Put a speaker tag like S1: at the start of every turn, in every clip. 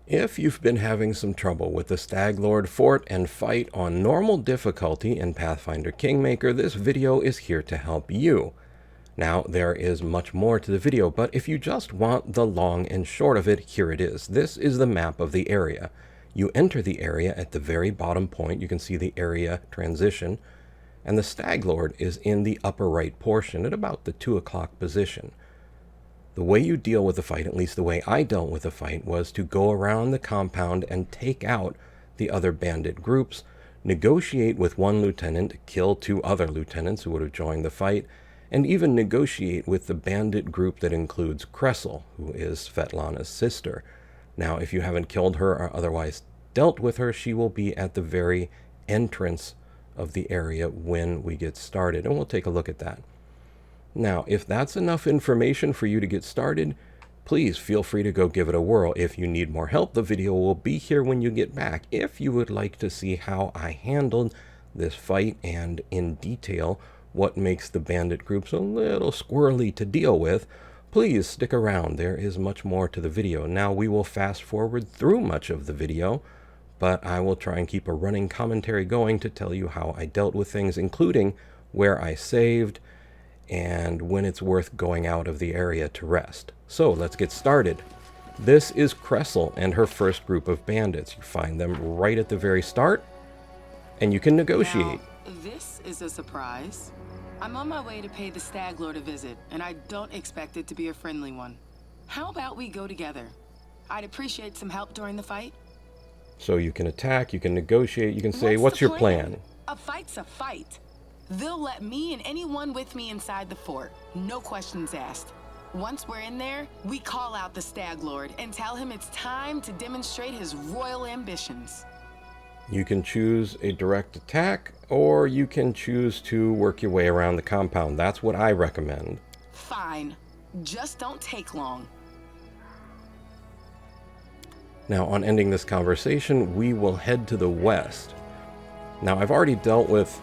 S1: If you've been having some trouble with the Stag Lord Fort and fight on normal difficulty in Pathfinder Kingmaker, this video is here to help you. Now, there is much more to the video, but if you just want the long and short of it, here it is. This is the map of the area. You enter the area at the very bottom point. You can see the area transition, and the Stag Lord is in the upper right portion at about the 2 o'clock position. The way you deal with the fight, at least the way I dealt with the fight, was to go around the compound and take out the other bandit groups, negotiate with one lieutenant, kill 2 other lieutenants who would have joined the fight, and even negotiate with the bandit group that includes Kressel, who is Svetlana's sister. Now, if you haven't killed her or otherwise dealt with her, she will be at the very entrance of the area when we get started, and we'll take a look at that. Now, if that's enough information for you to get started, please feel free to go give it a whirl. If you need more help, the video will be here when you get back. If you would like to see how I handled this fight and in detail what makes the bandit groups a little squirrely to deal with, please stick around. There is much more to the video. Now, we will fast forward through much of the video, but I will try and keep a running commentary going to tell you how I dealt with things, including where I saved, and when it's worth going out of the area to rest. So let's get started. This is Kressel and her first group of bandits. You find them right at the very start, and you can negotiate.
S2: Now, this is a surprise. I'm on my way to pay the Stag Lord a visit, and I don't expect it to be a friendly one. How about we go together? I'd appreciate some help during the fight.
S1: So you can attack, you can negotiate, you can say, what's your plan?
S2: A fight's a fight. They'll let me and anyone with me inside the fort. No questions asked. Once we're in there, we call out the Stag Lord and tell him it's time to demonstrate his royal ambitions.
S1: You can choose a direct attack, or you can choose to work your way around the compound. That's what I recommend.
S2: Fine. Just don't take long.
S1: Now, on ending this conversation, we will head to the west. Now, I've already dealt with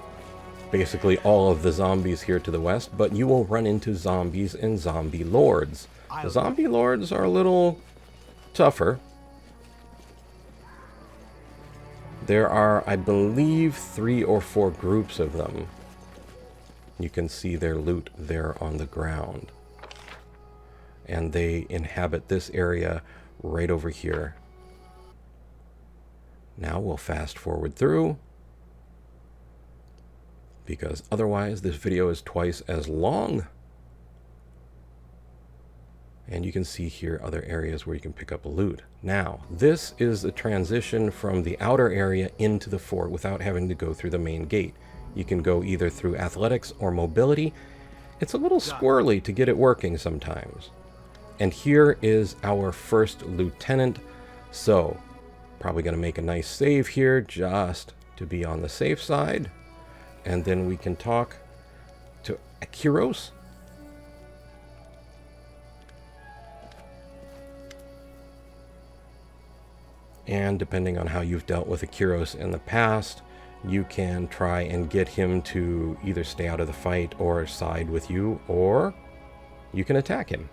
S1: basically all of the zombies here to the west, but you will run into zombies and zombie lords. The zombie lords are a little tougher. There are, I believe, 3 or 4 groups of them. You can see their loot there on the ground. And they inhabit this area right over here. Now we'll fast forward through, because otherwise this video is twice as long. And you can see here other areas where you can pick up loot. Now, this is the transition from the outer area into the fort without having to go through the main gate. You can go either through athletics or mobility. It's a little squirrely to get it working sometimes. And here is our first lieutenant. So, probably going to make a nice save here just to be on the safe side. And then we can talk to Akiros. And depending on how you've dealt with Akiros in the past, you can try and get him to either stay out of the fight or side with you, or you can attack him.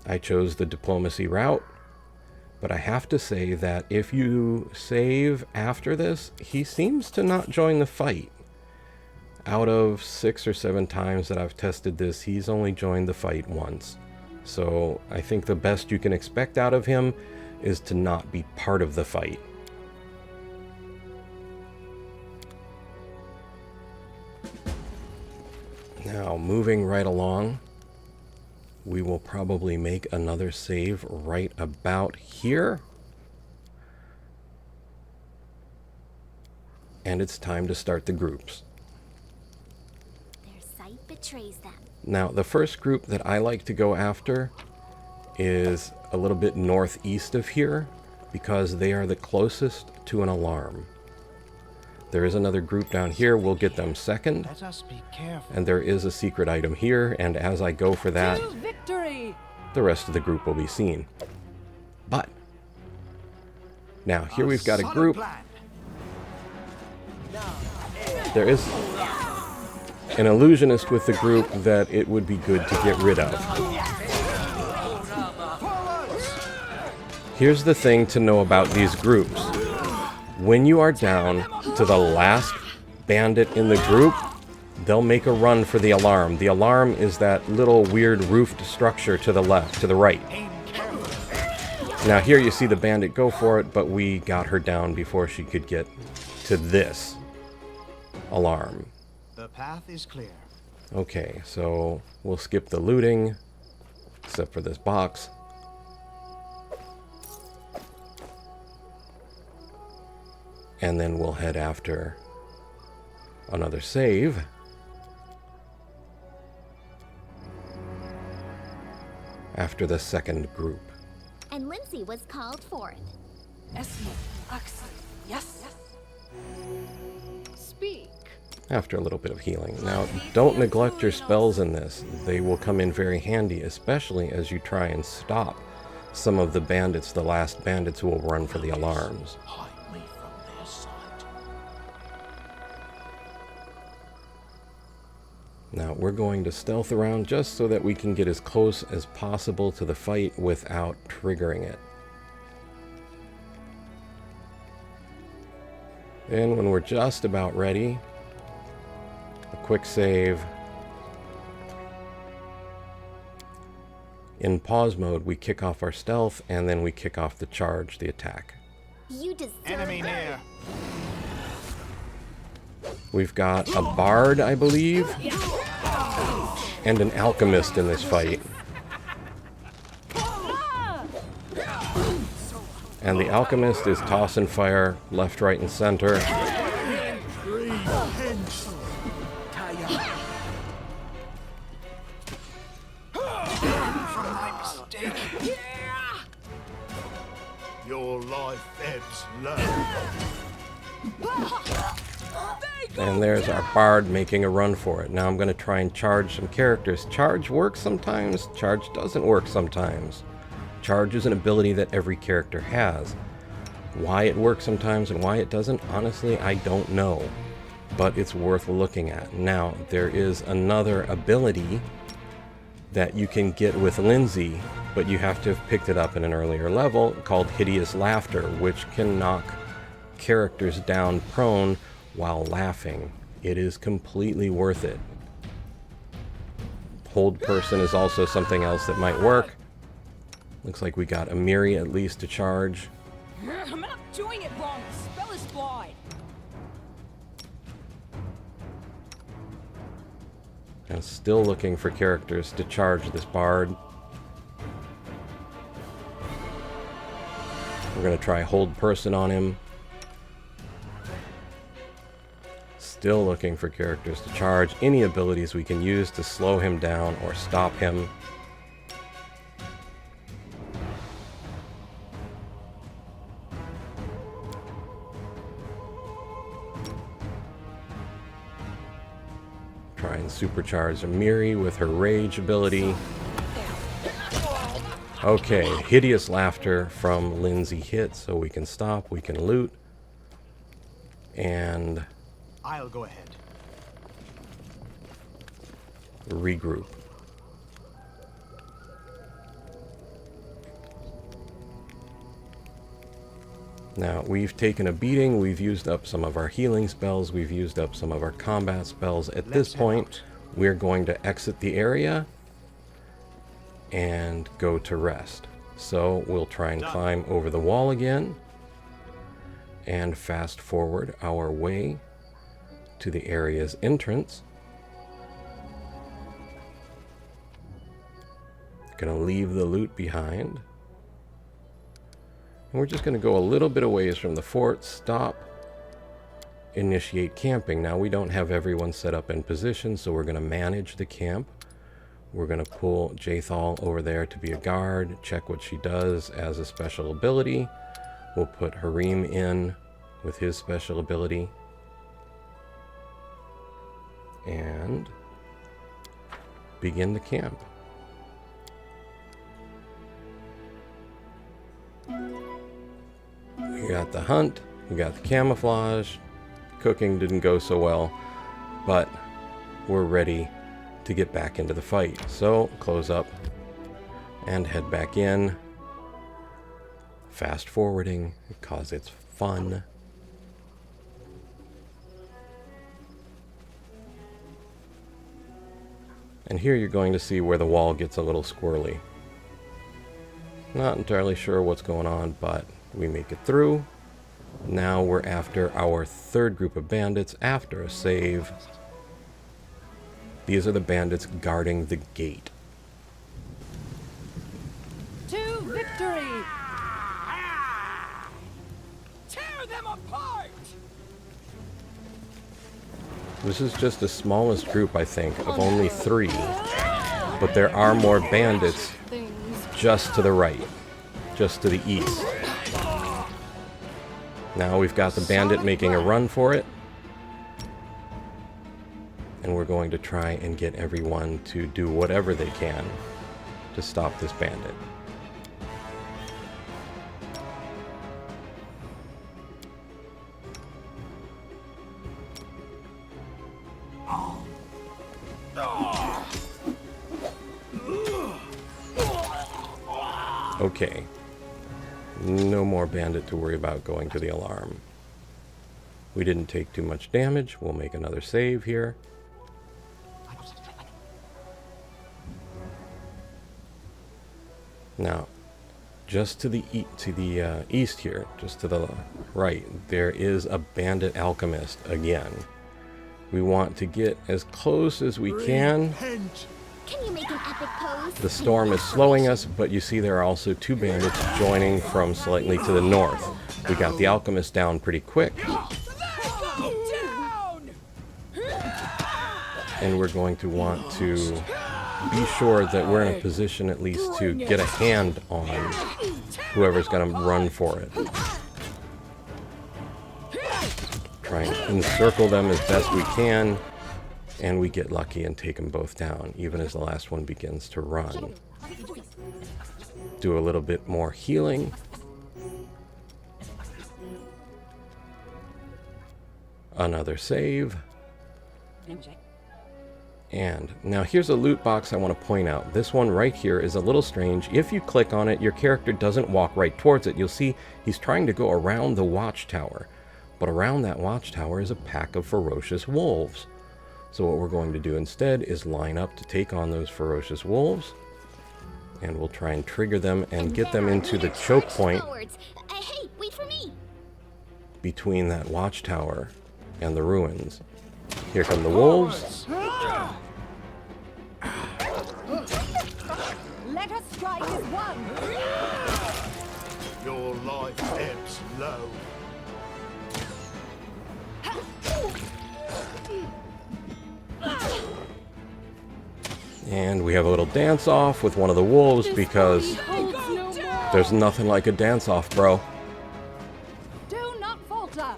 S1: I chose the diplomacy route. But I have to say that if you save after this, he seems to not join the fight. Out of 6 or 7 times that I've tested this, he's only joined the fight once. So I think the best you can expect out of him is to not be part of the fight. Now, moving right along, we will probably make another save right about here. And it's time to start the groups.
S3: Their sight betrays them.
S1: Now, the first group that I like to go after is a little bit northeast of here, because they are the closest to an alarm. There is another group down here. We'll get them second.
S4: Let us be careful.
S1: And there is a secret item here, and as I go for that, the rest of the group will be seen. But now here we've got a group. There is an illusionist with the group that it would be good to get rid of. Here's the thing to know about these groups. When you are down to the last bandit in the group, they'll make a run for the alarm. The alarm is that little weird roofed structure to the left, to the right. Now here you see the bandit go for it, but we got her down before she could get to this alarm.
S4: The path is clear.
S1: Okay, so we'll skip the looting, except for this box. And then we'll head after another save. After the second group.
S3: And Lindsay was called forth.
S5: Yes. Speak.
S1: After a little bit of healing. Now, don't neglect your spells in this. They will come in very handy, especially as you try and stop some of the bandits, the last bandits who will run for the alarms.
S4: Hide me from their sight.
S1: Now, we're going to stealth around just so that we can get as close as possible to the fight without triggering it. Then, when we're just about ready, a quick save. In pause mode, we kick off our stealth, and then we kick off the charge, the attack.
S3: You deserve
S4: Enemy near.
S1: We've got a bard, I believe, and an alchemist in this fight. And the alchemist is toss and fire, left, right, and center.
S4: Your life ebbs low.
S1: And there's our bard making a run for it. Now I'm going to try and charge some characters. Charge works sometimes, charge doesn't work sometimes. Charge is an ability that every character has. Why it works sometimes and why it doesn't, honestly, I don't know. But it's worth looking at. Now, there is another ability that you can get with Lindsay, but you have to have picked it up in an earlier level, called Hideous Laughter, which can knock characters down prone while laughing. It is completely worth it. Hold person is also something else that might work. Looks like we got Amiri at least to charge.
S5: I'm not doing it wrong. The spell is flawed.
S1: And still looking for characters to charge this bard. We're going to try hold person on him. Still looking for characters to charge. Any abilities we can use to slow him down or stop him. Try and supercharge Amiri with her rage ability. Okay, Hideous Laughter from Lindsay hit, so we can stop, we can loot. And
S4: I'll go ahead.
S1: regroup. Now, we've taken a beating, we've used up some of our healing spells, we've used up some of our combat spells. At this point, we're going to exit the area and go to rest. So we'll try and climb over the wall again and fast forward our way to the area's entrance. Gonna leave the loot behind. And we're just gonna go a little bit away from the fort, stop, initiate camping. Now we don't have everyone set up in position, so we're gonna manage the camp. We're gonna pull Jathal over there to be a guard, check what she does as a special ability. We'll put Harim in with his special ability. And begin the camp. We got the hunt, we got the camouflage. Cooking didn't go so well, but we're ready to get back into the fight. So close up and head back in. fast forwarding because it's fun. And here you're going to see where the wall gets a little squirrely. Not entirely sure what's going on, but we make it through. Now we're after our third group of bandits after a save. These are the bandits guarding the gate.
S5: To victory! Tear them apart!
S1: This is just the smallest group, I think, of only 3. But there are more bandits just to the right, just to the east. Now we've got the bandit making a run for it. And we're going to try and get everyone to do whatever they can to stop this bandit. Okay. No more bandit to worry about going to the alarm. We didn't take too much damage. We'll make another save here. Now, just to the east here, just to the right, there is a bandit alchemist again. We want to get as close as we can.
S3: Can you make an epic pose?
S1: The storm is slowing us, but you see there are also 2 bandits joining from slightly to the north. We got the alchemist down pretty quick. And we're going to want to be sure that we're in a position at least to get a hand on whoever's going to run for it. Try and encircle them as best we can, and we get lucky and take them both down, even as the last one begins to run. Do a little bit more healing. Another save. And now here's a loot box I want to point out. This one right here is a little strange. If you click on it, your character doesn't walk right towards it. You'll see he's trying to go around the watchtower. But around that watchtower is a pack of ferocious wolves. So what we're going to do instead is line up to take on those ferocious wolves. And we'll try and trigger them and get them into the choke point
S3: Hey, wait for me.
S1: between that watchtower and the ruins. Here come the wolves.
S5: Let us strike as one!
S4: Your life ebbs low.
S1: And we have a little dance-off with one of the wolves because there's nothing like a dance-off, bro.
S5: Do not falter!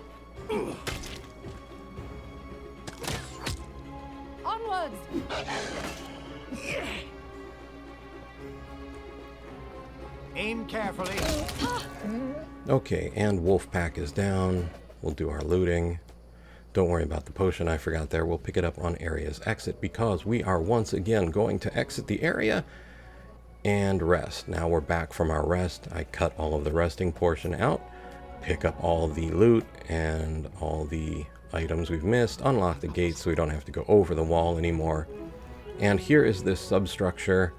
S5: Onwards!
S4: Aim carefully.
S1: Okay, and Wolfpack is down. We'll do our looting. Don't worry about the potion I forgot there. We'll pick it up on area's exit because we are once again going to exit the area and rest. Now we're back from our rest. I cut all of the resting portion out, pick up all the loot and all the items we've missed, unlock the gates so we don't have to go over the wall anymore. And here is this substructure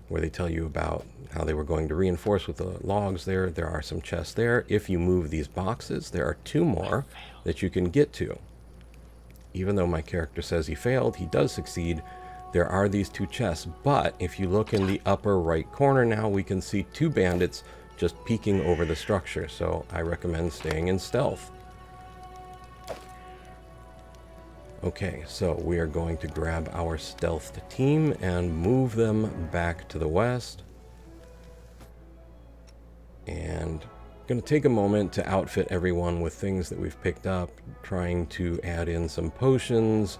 S1: where they tell you about how they were going to reinforce with the logs there. There are some chests there. If you move these boxes, there are 2 more that you can get to. Even though my character says he failed, he does succeed. There are these 2 chests, but if you look in the upper right corner now, we can see 2 bandits just peeking over the structure, so I recommend staying in stealth. Okay, so we are going to grab our stealthed team and move them back to the west. And going to take a moment to outfit everyone with things that we've picked up, trying to add in some potions,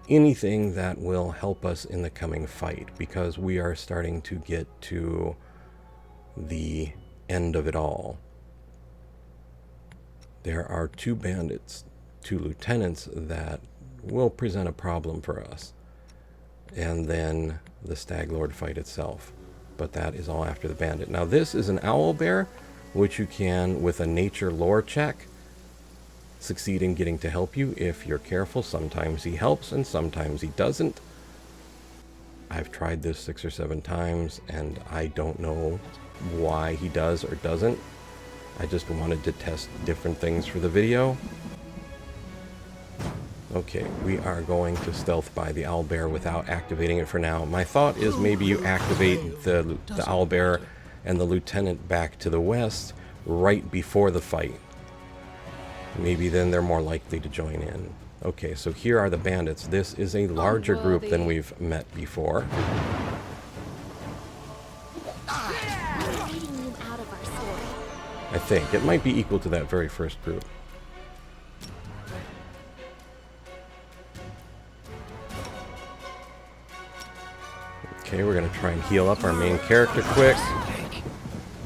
S1: anything that will help us in the coming fight, because we are starting to get to the end of it all. There are 2 bandits, 2 lieutenants that will present a problem for us, and then the Stag Lord fight itself. But that is all after the bandit. Now this is an owl bear. which you can with a nature lore check succeed in getting to help you if you're careful. Sometimes he helps and sometimes he doesn't. I've tried this 6 or 7 times and I don't know why he does or doesn't. I just wanted to test different things for the video. Okay, we are going to stealth by the owlbear without activating it for now. My thought is maybe you activate the owlbear and the lieutenant back to the west right before the fight. Maybe then they're more likely to join in. Okay, so here are the bandits. This is a larger group than we've met before. I think it might be equal to that very first group. Okay, we're going to try and heal up our main character quick.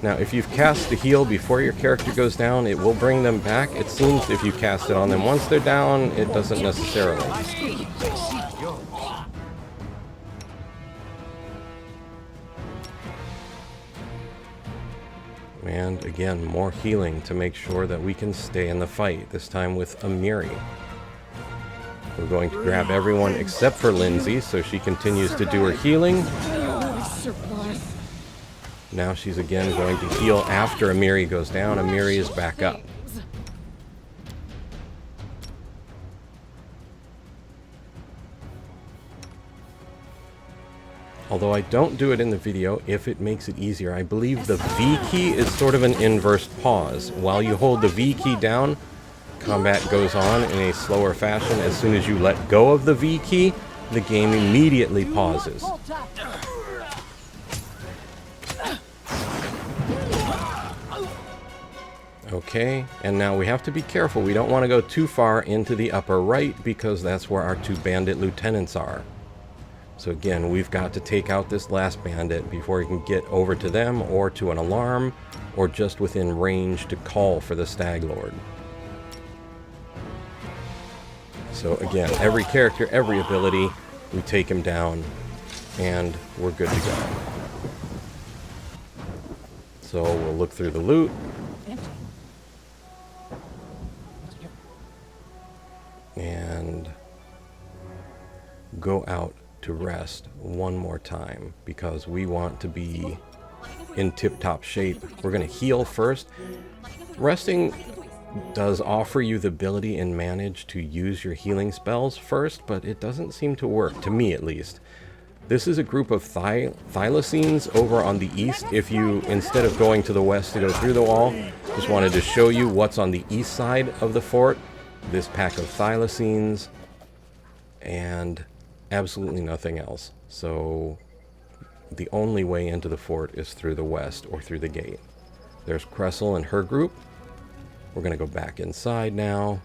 S1: Now, if you've cast the heal before your character goes down, it will bring them back. It seems if you cast it on them once they're down, it doesn't necessarily. And again, more healing to make sure that we can stay in the fight, this time with Amiri. We're going to grab everyone except for Lindsay, so she continues to do her healing. Now she's again going to heal after Amiri goes down. Amiri is back up. Although I don't do it in the video, if it makes it easier, I believe the V key is sort of an inverse pause. While you hold the V key down, combat goes on in a slower fashion. As soon as you let go of the V key, the game immediately pauses. Okay, and now we have to be careful. We don't want to go too far into the upper right because that's where our 2 bandit lieutenants are. So again, we've got to take out this last bandit before we can get over to them or to an alarm or just within range to call for the Stag Lord. So again, every character, every ability, we take him down and we're good to go. So we'll look through the loot. And go out to rest one more time because we want to be in tip-top shape. We're going to heal first. Resting does offer you the ability and manage to use your healing spells first, but it doesn't seem to work, to me at least. This is a group of thylacines over on the east. If you, instead of going to the west to go through the wall, just wanted to show you what's on the east side of the fort. This pack of thylacines and absolutely nothing else. So the only way into the fort is through the west or through the gate. There's Cressel and her group. We're going to go back inside now.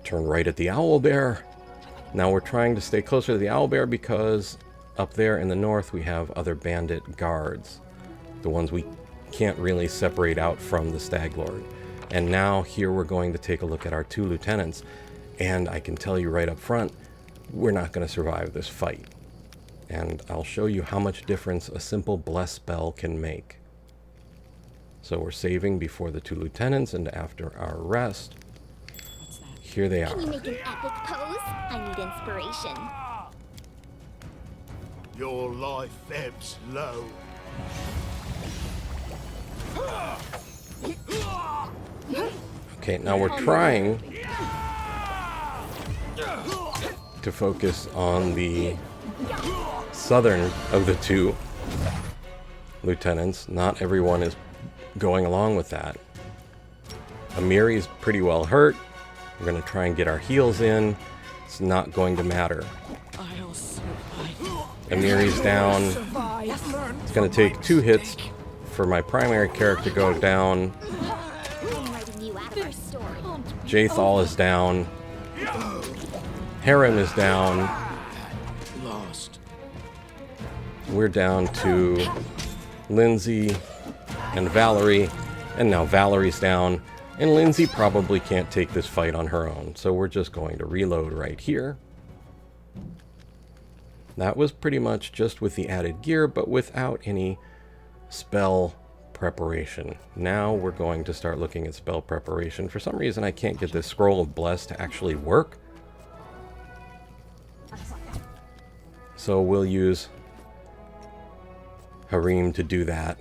S1: Turn right at the owlbear. Now we're trying to stay closer to the owlbear because up there in the north we have other bandit guards. The ones we can't really separate out from the Stag Lord. And now here we're going to take a look at our 2 lieutenants. And I can tell you right up front, we're not going to survive this fight. And I'll show you how much difference a simple bless spell can make. So we're saving before the 2 lieutenants and after our rest. Here they are.
S3: Can you make an epic pose? I need inspiration.
S4: Your life ebbs low.
S1: Okay, now we're trying to focus on the southern of the 2 lieutenants. Not everyone is going along with that. Amiri is pretty well hurt. We're going to try and get our heals in. It's not going to matter. Amiri's down. It's going to take 2 hits for my primary character to go down. Jathal is down. Harem is down.
S4: Lost.
S1: We're down to Lindsay and Valerie. And now Valerie's down. And Lindsay probably can't take this fight on her own. So we're just going to reload right here. That was pretty much just with the added gear, but without any spell preparation. Now we're going to start looking at spell preparation. For some reason I can't get this Scroll of Bless to actually work. So we'll use Harem to do that.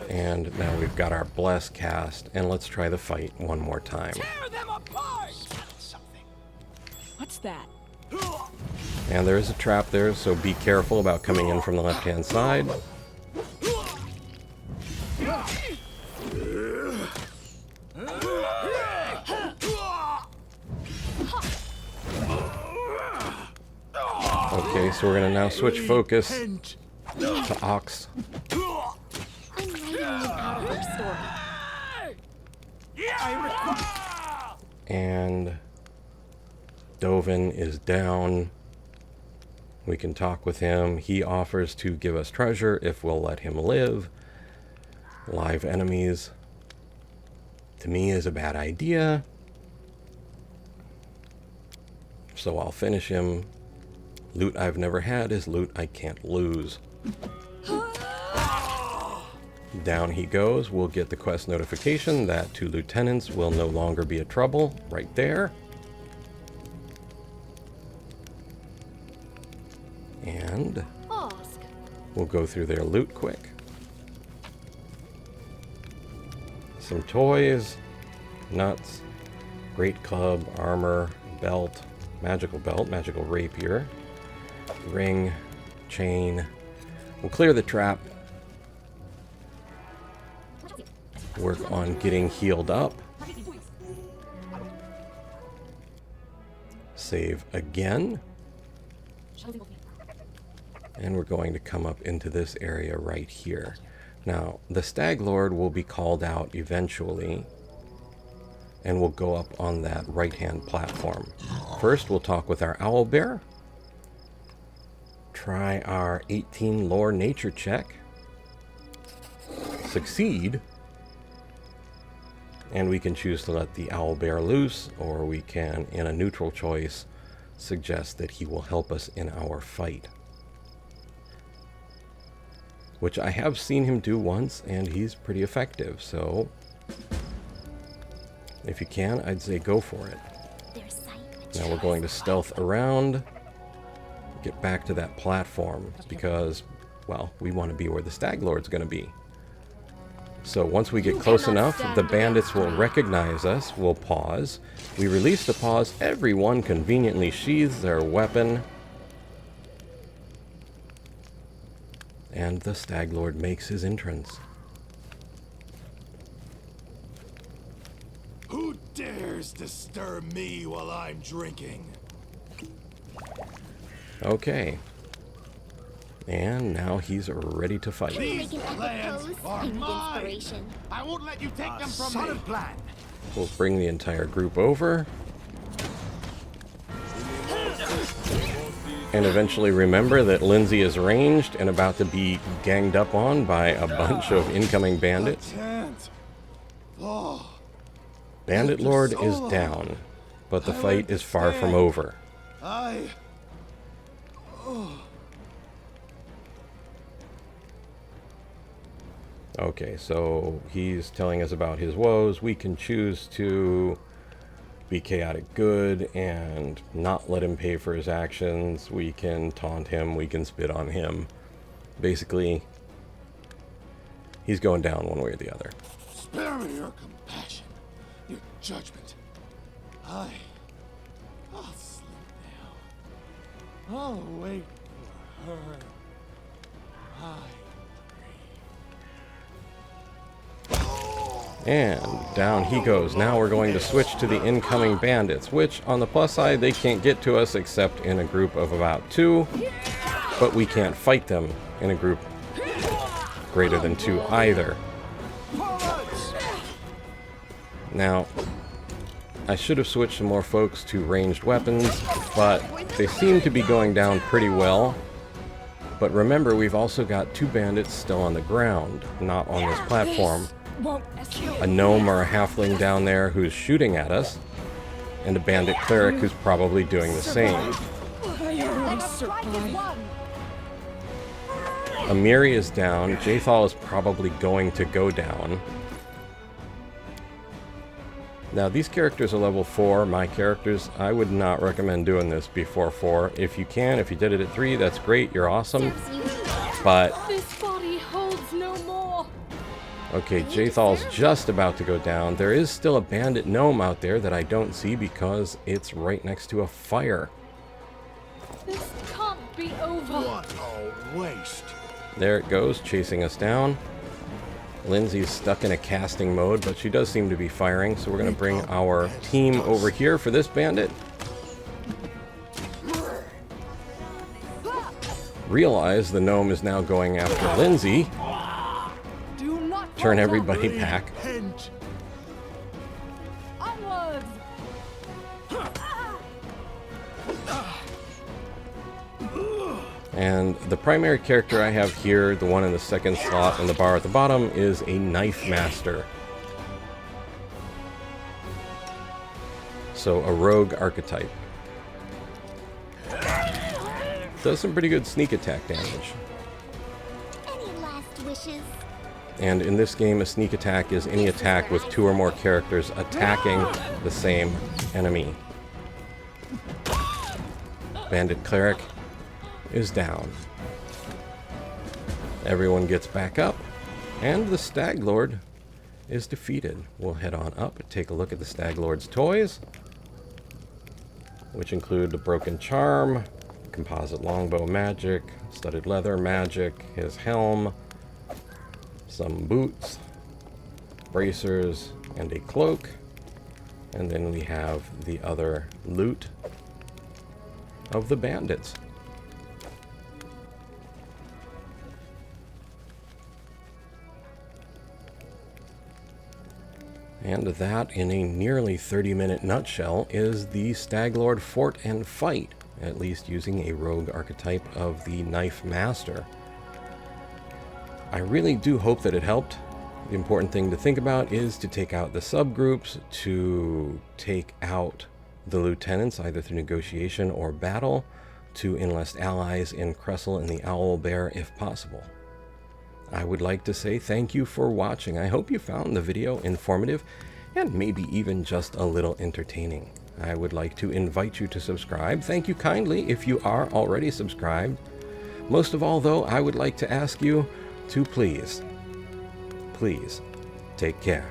S1: And now we've got our Bless cast, and let's try the fight one more time.
S5: Tear them apart! What's that?
S1: And there is a trap there, so be careful about coming in from the left-hand side. Okay, so we're going to now switch focus to Ox.
S3: I'm writing you out of our story.
S1: And Dovin is down. We can talk with him. He offers to give us treasure if we'll let him live. Live enemies, to me, is a bad idea. So I'll finish him. Loot I've never had is loot I can't lose. Down he goes. We'll get the quest notification that 2 lieutenants will no longer be a trouble right there. And we'll go through their loot quick. Some toys, nuts, great club, armor, belt, magical rapier, ring, chain. We'll clear the trap. Work on getting healed up. Save again. And we're going to come up into this area right here. Now, the Stag Lord will be called out eventually, and we'll go up on that right-hand platform. First, we'll talk with our owlbear. Try our 18 lore nature check. Succeed. And we can choose to let the owlbear loose, or we can, in a neutral choice, suggest that he will help us in our fight. Which I have seen him do once, and he's pretty effective, so if you can, I'd say go for it. Now we're going to stealth around, get back to that platform, because, well, we want to be where the Stag Lord's going to be. So once we get close enough, the bandits will recognize us, we'll pause. We release the pause, everyone conveniently sheathes their weapon, and the Stag Lord makes his entrance.
S4: Who dares disturb me while I'm drinking?
S3: Okay.
S1: And now he's ready to fight.
S3: Make an epic pose. I need inspiration.
S4: I won't let you take them from me. Plan.
S1: We'll bring the entire group over. And eventually remember that Lindsay is ranged and about to be ganged up on by a bunch of incoming bandits. Bandit Lord is down, but the fight is far from over. Okay, so he's telling us about his woes. We can choose to be chaotic good and not let him pay for his actions. We can taunt him, we can spit on him. Basically, he's going down one way or the other.
S4: Spare me your compassion, your judgment. I'll sleep now. I'll wait for her.
S1: And down he goes. Now we're going to switch to the incoming bandits, which on the plus side, they can't get to us except in a group of about 2, but we can't fight them in a group greater than 2 either. Now, I should have switched some more folks to ranged weapons, but they seem to be going down pretty well. But remember, we've also got 2 bandits still on the ground, not on this platform. A gnome or a halfling down there who's shooting at us, and a bandit cleric who's probably doing the same.
S5: The fight is won.
S1: Amiri is down. Jathal is probably going to go down. Now, these characters are level 4. My characters, I would not recommend doing this before 4. If you can, if you did it at 3, that's great. You're awesome. But,
S5: This body holds no more.
S1: okay, Jathal's just about to go down. There is still a bandit gnome out there that I don't see because it's right next to a fire.
S5: This can't be over.
S4: What a waste.
S1: There it goes, chasing us down. Lindsay's stuck in a casting mode, but she does seem to be firing, so we're going to bring our team over here for this bandit. Realize the gnome is now going after Lindsay.
S5: Do not
S1: Turn
S5: falter.
S1: everybody back.
S4: Repent.
S5: Onwards.
S1: And the primary character I have here, the one in the second slot in the bar at the bottom, is a knife master. So a rogue archetype. Does some pretty good sneak attack damage.
S3: Any last wishes?
S1: And in this game, a sneak attack is any attack with 2 or more characters attacking the same enemy. Bandit Cleric is down. Everyone gets back up, and the Stag Lord is defeated. We'll head on up and take a look at the Stag Lord's toys, which include the Broken Charm, composite longbow magic, studded leather magic, his helm, some boots, bracers, and a cloak. And then we have the other loot of the bandits. And that, in a nearly 30-minute nutshell, is the Stag Lord Fort and Fight, at least using a rogue archetype of the Knife Master. I really do hope that it helped. The important thing to think about is to take out the subgroups, to take out the lieutenants, either through negotiation or battle, to enlist allies in Cressel and the Owl Bear if possible. I would like to say thank you for watching. I hope you found the video informative and maybe even just a little entertaining. I would like to invite you to subscribe. Thank you kindly if you are already subscribed. Most of all, though, I would like to ask you to please take care.